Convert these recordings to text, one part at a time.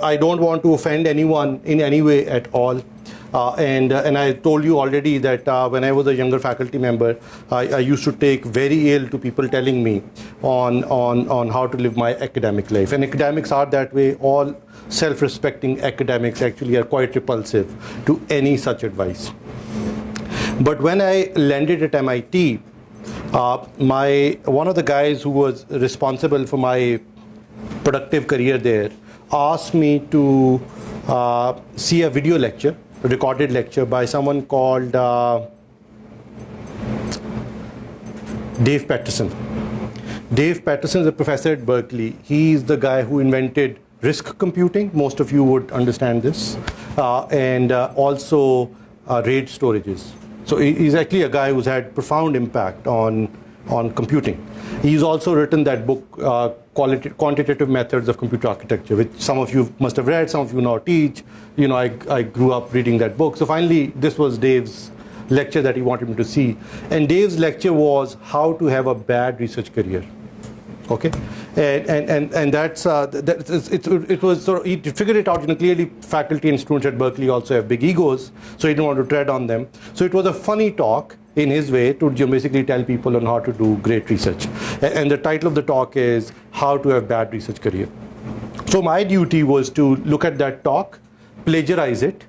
I don't want to offend anyone in any way at all. And I told you already that when I was a younger faculty member, I used to take very ill to people telling me on how to live my academic life. And academics are that way. All self-respecting academics actually are quite repulsive to any such advice. But when I landed at MIT, one of the guys who was responsible for my productive career there asked me to see a video lecture, a recorded lecture by someone called Dave Patterson. Dave Patterson is a professor at Berkeley. He's the guy who invented risk computing. Most of you would understand this. And also RAID storages. So he's actually a guy who's had profound impact on computing. He's also written that book, Quantitative Methods of Computer Architecture, which some of you must have read, some of you now teach. You know, I grew up reading that book. So finally, this was Dave's lecture that he wanted me to see. And Dave's lecture was how to have a bad research career. Okay, and that's it was sort of, he figured it out. You know, clearly faculty and students at Berkeley also have big egos, so he didn't want to tread on them. So it was a funny talk in his way to basically tell people on how to do great research. And the title of the talk is How to Have Bad Research Career. So my duty was to look at that talk, plagiarize it,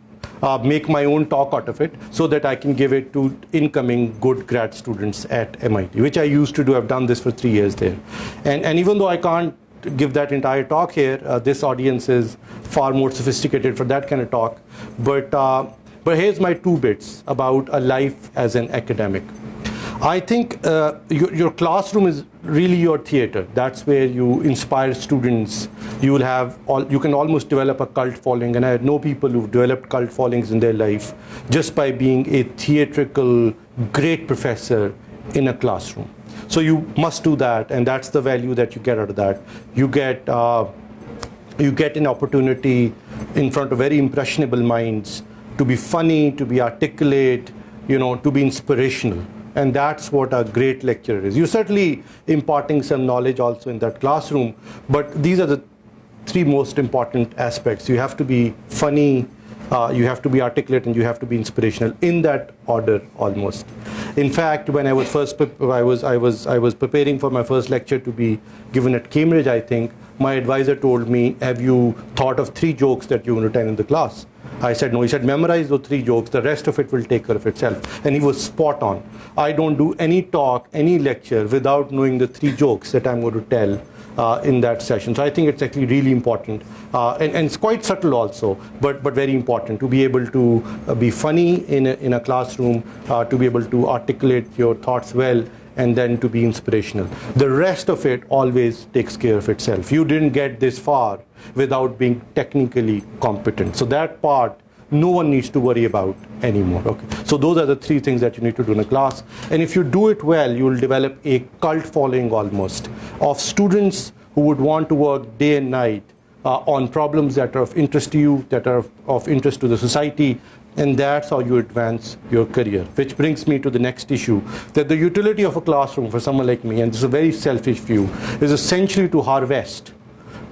make my own talk out of it so that I can give it to incoming good grad students at MIT, which I used to do. I've done this for 3 years there. And even though I can't give that entire talk here, this audience is far more sophisticated for that kind of talk. But here's my 2 bits about a life as an academic. I think your classroom is really your theater. That's where you inspire students. You can almost develop a cult following, and I know people who've developed cult followings in their life just by being a theatrical, great professor in a classroom. So you must do that, and that's the value that you get out of that. You get an opportunity in front of very impressionable minds to be funny, to be articulate, you know, to be inspirational. And that's what a great lecturer is. You're certainly imparting some knowledge also in that classroom, but these are the 3 most important aspects. You have to be funny, you have to be articulate, and you have to be inspirational, in that order almost. In fact, when I was preparing for my first lecture to be given at Cambridge, I think, my advisor told me, have you thought of 3 jokes that you want to tell in the class? I said, no. He said, memorize those 3 jokes. The rest of it will take care of itself. And he was spot on. I don't do any talk, any lecture without knowing the 3 jokes that I'm going to tell in that session. So I think it's actually really important. And it's quite subtle also, but very important to be able to be funny in a classroom, to be able to articulate your thoughts well, and then to be inspirational. The rest of it always takes care of itself. You didn't get this far without being technically competent. So that part, no one needs to worry about anymore. Okay. So those are the 3 things that you need to do in a class. And if you do it well, you will develop a cult following almost of students who would want to work day and night on problems that are of interest to you, that are of interest to the society. And that's how you advance your career. Which brings me to the next issue, that the utility of a classroom for someone like me, and this is a very selfish view, is essentially to harvest,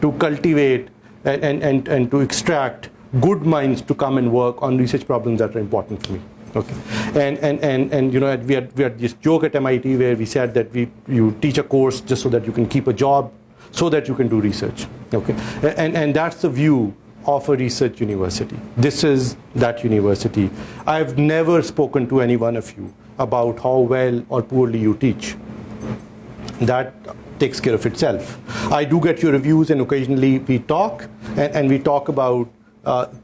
to cultivate, and to extract good minds to come and work on research problems that are important for me. Okay. And you know, we had this joke at MIT where we said that you teach a course just so that you can keep a job, so that you can do research. Okay. And that's the view of a research university. This is that university. I've never spoken to any one of you about how well or poorly you teach. That takes care of itself. I do get your reviews, and occasionally we talk, and we talk about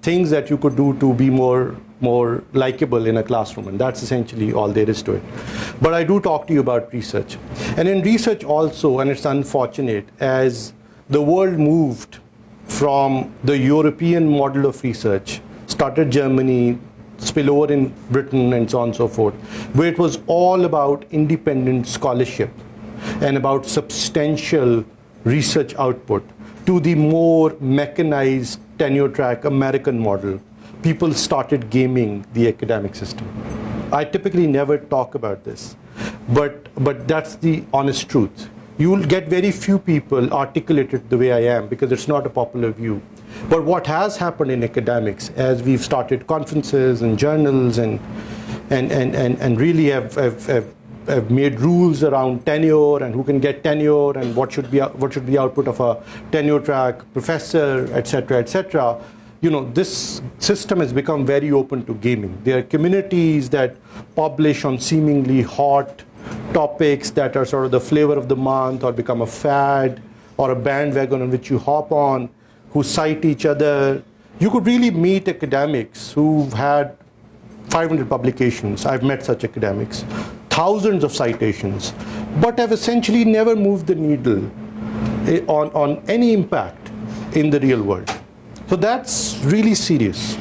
things that you could do to be more likable in a classroom, and that's essentially all there is to it. But I do talk to you about research. And in research also, and it's unfortunate, as the world moved from the European model of research, started Germany, spill over in Britain, and so on and so forth, where it was all about independent scholarship and about substantial research output, to the more mechanized tenure track American model, people started gaming the academic system. I typically never talk about this, but that's the honest truth. You will get very few people articulate it the way I am, because it's not a popular view. But what has happened in academics, as we've started conferences and journals and really have made rules around tenure and who can get tenure and what should be output of a tenure track professor, etc., etc. This system has become very open to gaming. There are communities that publish on seemingly hot topics that are sort of the flavor of the month or become a fad or a bandwagon on which you hop on, who cite each other. You could really meet academics who've had 500 publications. I've met such academics, thousands of citations, but have essentially never moved the needle on any impact in the real world. So that's really serious.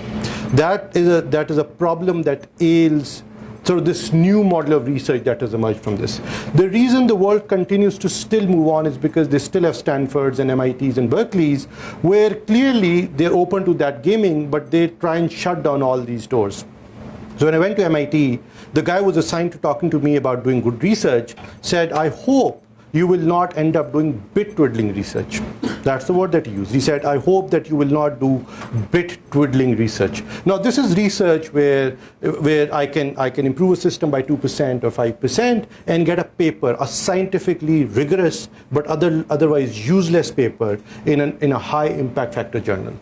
That is a problem that ails sort of this new model of research that has emerged from this. The reason the world continues to still move on is because they still have Stanfords and MITs and Berkeleys, where clearly they're open to that gaming, but they try and shut down all these doors. So when I went to MIT, the guy who was assigned to talking to me about doing good research said, I hope you will not end up doing bit twiddling research. That's the word that he used. He said, I hope that you will not do bit twiddling research. Now, this is research where I can improve a system by 2% or 5% and get a paper, a scientifically rigorous but otherwise useless paper in a high impact factor journal.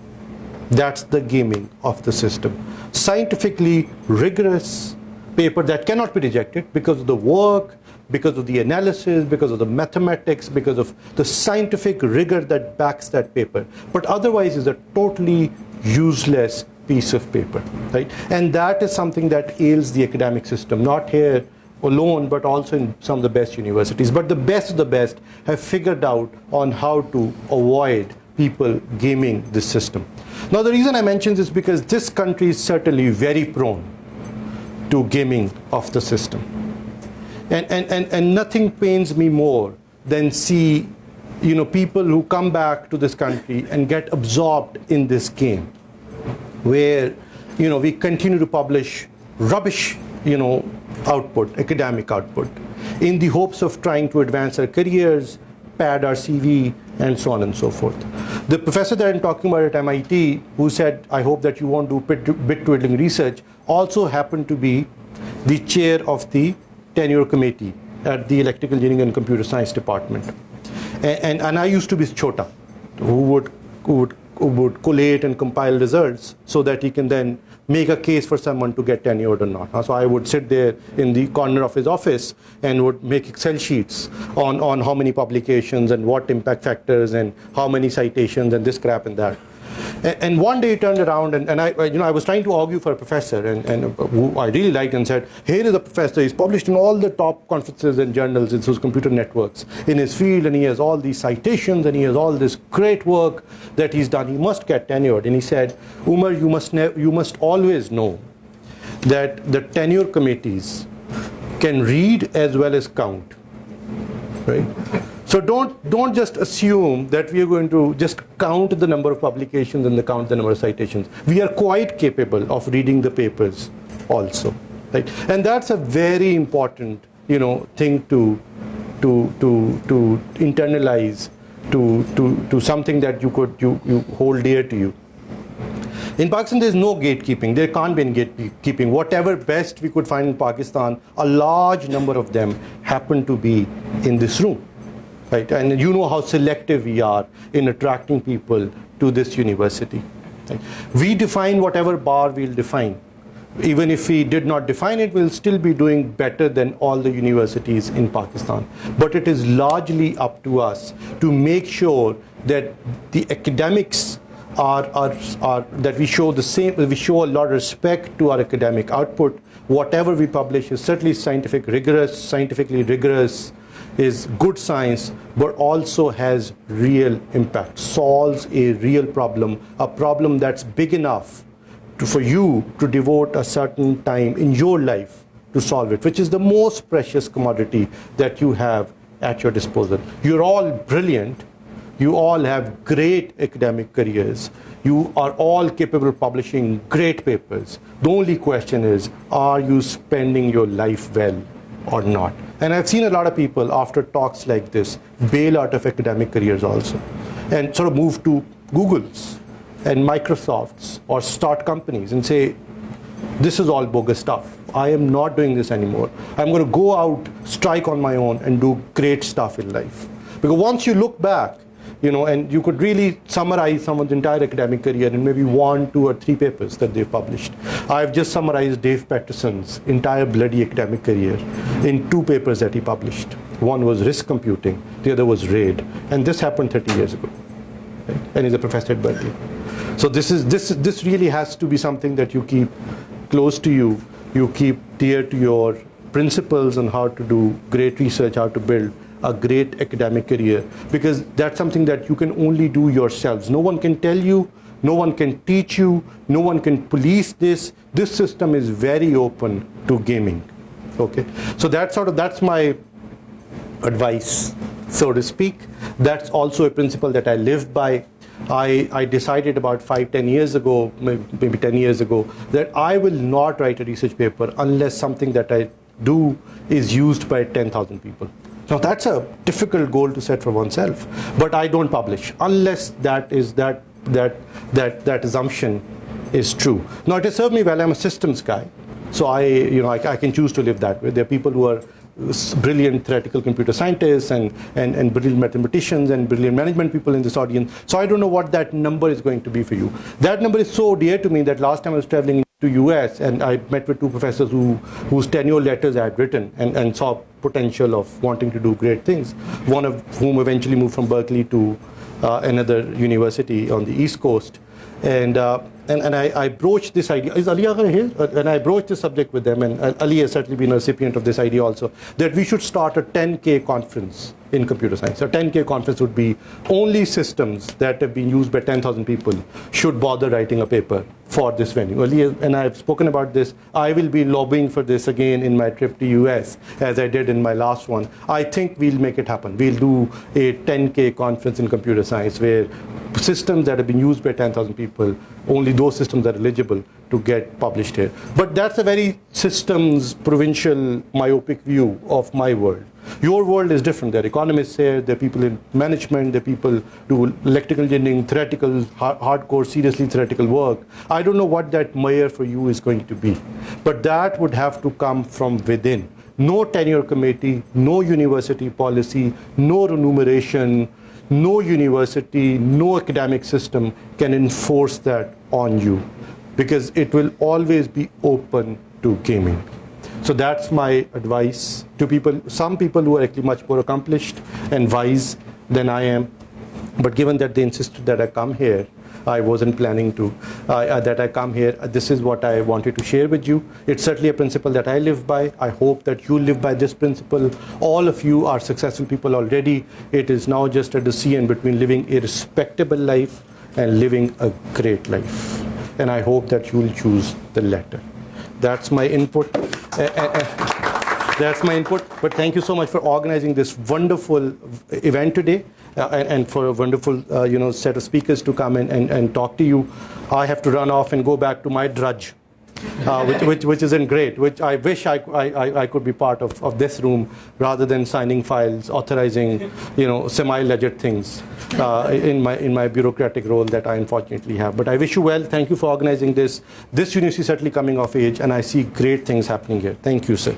That's the gaming of the system. Scientifically rigorous paper that cannot be rejected because of the work, because of the analysis, because of the mathematics, because of the scientific rigor that backs that paper. But otherwise is a totally useless piece of paper, right? And that is something that ails the academic system, not here alone, but also in some of the best universities. But the best of the best have figured out on how to avoid people gaming this system. Now, the reason I mention this is because this country is certainly very prone to gaming of the system. And nothing pains me more than see people who come back to this country and get absorbed in this game, where we continue to publish rubbish output, academic output, in the hopes of trying to advance our careers, pad our CV, and so on and so forth. The professor that I'm talking about at MIT, who said, I hope that you won't do bit twiddling research, also happened to be the chair of the tenure committee at the Electrical Engineering and Computer Science department. And I used to be Chota, who would collate and compile results so that he can then make a case for someone to get tenured or not. So I would sit there in the corner of his office and would make Excel sheets on how many publications and what impact factors and how many citations and this crap and that. And one day he turned around and I was trying to argue for a professor and who I really liked, and said, here is a professor, he's published in all the top conferences and journals in those computer networks in his field, and he has all these citations and he has all this great work that he's done. He must get tenured. And he said, Umer, you must always know that the tenure committees can read as well as count, right? So don't just assume that we are going to just count the number of publications and count the number of citations. We are quite capable of reading the papers also, right? And that's a very important thing to internalize, to something that you hold dear to you. In Pakistan, there is no gatekeeping. There can't be any gatekeeping. Whatever best we could find in Pakistan, a large number of them happen to be in this room. Right? And you know how selective we are in attracting people to this university. Right? We define whatever bar we'll define. Even if we did not define it, we'll still be doing better than all the universities in Pakistan. But it is largely up to us to make sure that the academics that we show we show a lot of respect to our academic output. Whatever we publish is certainly scientifically rigorous, is good science, but also has real impact, solves a real problem, a problem that's big enough for you to devote a certain time in your life to solve it, which is the most precious commodity that you have at your disposal. You're all brilliant. You all have great academic careers. You are all capable of publishing great papers. The only question is, are you spending your life well or not. And I've seen a lot of people after talks like this bail out of academic careers also and sort of move to Google's and Microsoft's or start companies and say, this is all bogus stuff. I am not doing this anymore. I'm going to go out, strike on my own, and do great stuff in life. Because once you look back, and you could really summarize someone's entire academic career in maybe 1, 2, or 3 papers that they've published. I've just summarized Dave Patterson's entire bloody academic career in 2 papers that he published. One was risk computing, the other was RAID. And this happened 30 years ago. Right? And he's a professor at Berkeley. So this really has to be something that you keep close to you. You keep dear to your principles on how to do great research, how to build a great academic career, because that's something that you can only do yourselves. No one can tell you, no one can teach you, no one can police this. This system is very open to gaming. Okay, so that's my advice, so to speak. That's also a principle that I live by. I decided about 5-10 years ago, maybe 10 years ago, that I will not write a research paper unless something that I do is used by 10,000 people. Now that's a difficult goal to set for oneself, but I don't publish unless that assumption is true. Now it has served me well. I'm a systems guy, so I can choose to live that way. There are people who are brilliant theoretical computer scientists and brilliant mathematicians and brilliant management people in this audience. So I don't know what that number is going to be for you. That number is so dear to me that last time I was traveling to US and I met with 2 professors whose tenure letters I had written and saw potential of wanting to do great things. One of whom eventually moved from Berkeley to another university on the East Coast. And I broached this idea. Is Ali Agha here? And I broached this subject with them, and Ali has certainly been a recipient of this idea also, that we should start a 10K conference in computer science. A 10K conference would be only systems that have been used by 10,000 people should bother writing a paper for this venue. Ali and I have spoken about this. I will be lobbying for this again in my trip to US, as I did in my last one. I think we'll make it happen. We'll do a 10K conference in computer science where systems that have been used by 10,000 people, only those systems are eligible to get published here. But that's a very systems, provincial, myopic view of my world. Your world is different. There are economists here, there are people in management, there are people do electrical engineering, theoretical, hardcore, seriously theoretical work. I don't know what that measure for you is going to be. But that would have to come from within. No tenure committee, no university policy, no remuneration, no university, no academic system can enforce that on you, because it will always be open to gaming. So that's my advice to people. Some people who are actually much more accomplished and wise than I am, but given that they insisted that I come here, I wasn't planning to, that I come here. This is what I wanted to share with you. It's certainly a principle that I live by. I hope that you live by this principle. All of you are successful people already. It is now just a decision between living a respectable life and living a great life. And I hope that you will choose the latter. That's my input. That's my input. But thank you so much for organizing this wonderful event today. And for a wonderful set of speakers to come and talk to you. I have to run off and go back to my drudge, which isn't great, which I wish I could be part of this room rather than signing files, authorizing semi-legit things in my bureaucratic role that I unfortunately have. But I wish you well. Thank you for organizing this. This university is certainly coming of age, and I see great things happening here. Thank you, sir.